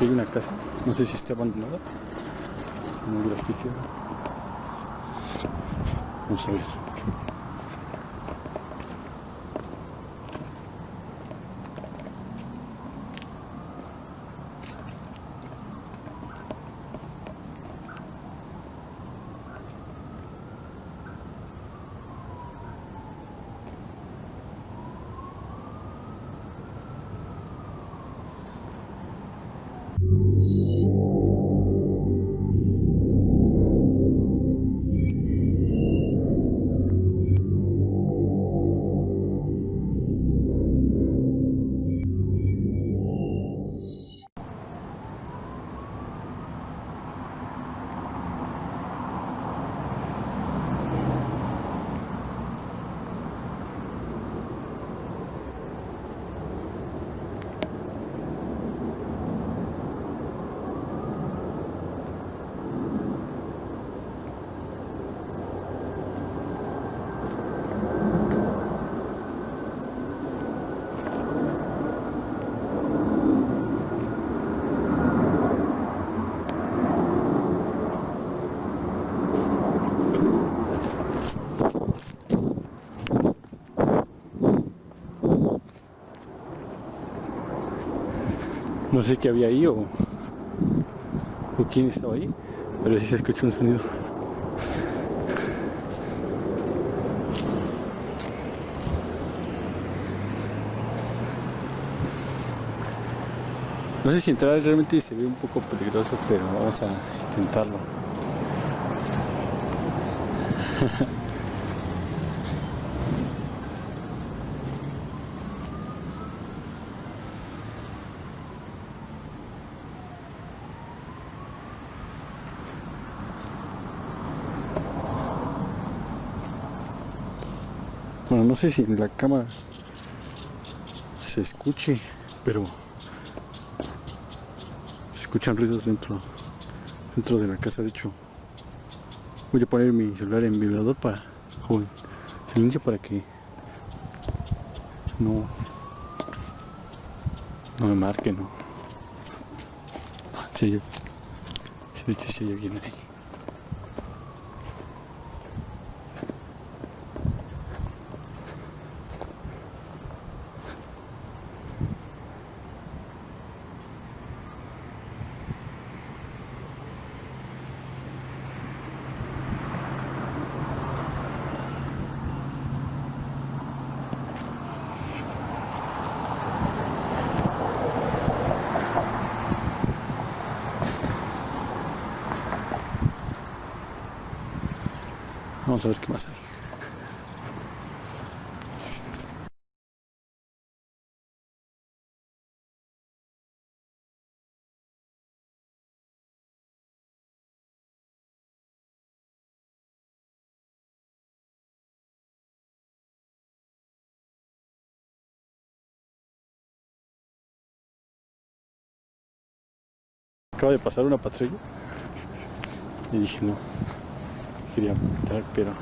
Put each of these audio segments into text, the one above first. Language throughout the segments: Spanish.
Aquí hay una casa, no sé si está abandonada. Está muy grafiteada. Vamos a ver. No sé qué había ahí o quién estaba ahí, pero sí se escuchó un sonido. No sé si entrar, realmente se ve un poco peligroso, pero vamos a intentarlo. Bueno, no sé si en la cámara se escuche, pero se escuchan ruidos dentro de la casa. De hecho, voy a poner mi celular en vibrador o en silencio para que no me marque, ¿no? Sí, de hecho sí hay alguien ahí. Vamos a ver qué más hay. Acaba de pasar una patrulla y dije no, quería entrar, pero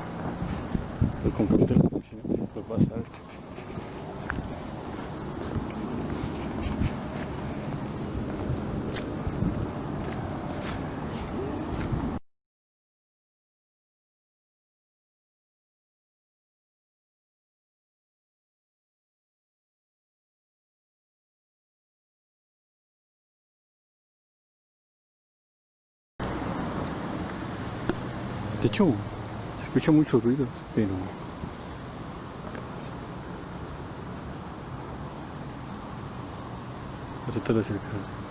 con cautela, porque si no puede pasar. De hecho, se escuchan muchos ruidos, pero voy a tratar de acercar.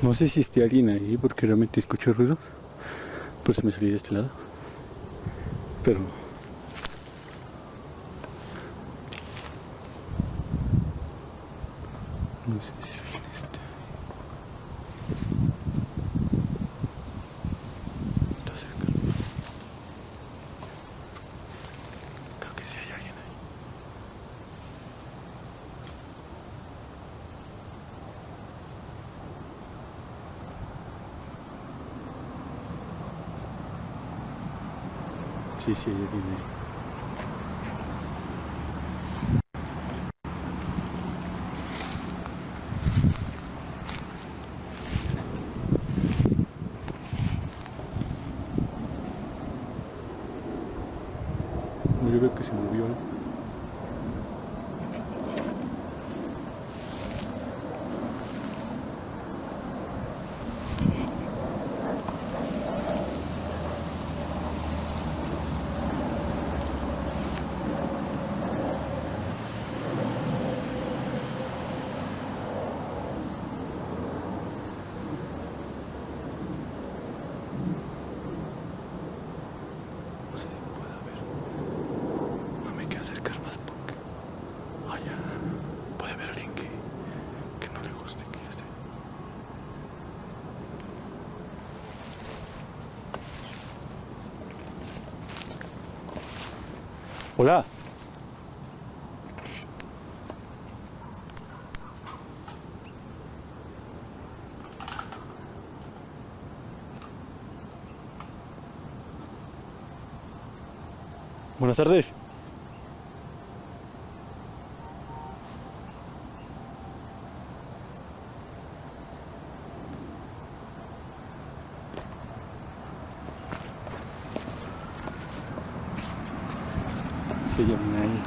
No sé si esté alguien ahí porque realmente escucho ruido. Por eso me salí de este lado. Pero no sé si viene este. Está cerca. Creo que sí hay alguien ahí. Sí, sí hay alguien ahí. No, yo veo que se movió, ¿no? No sé si pueda ver. No me quiero acercar más porque allá puede haber alguien que no le guste que yo esté. Hola. Buenas tardes. Se llama ahí.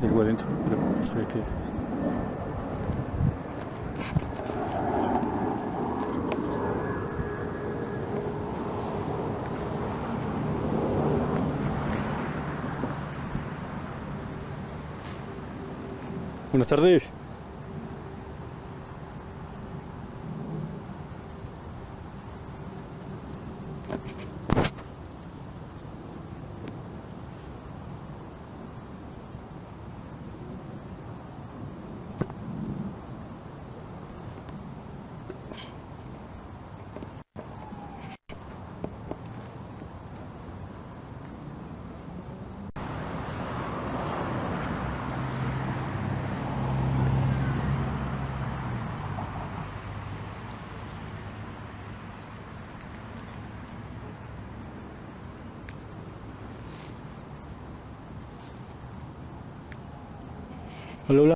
Algo adentro, pero no sabe qué es. Buenas tardes. Hola, hola.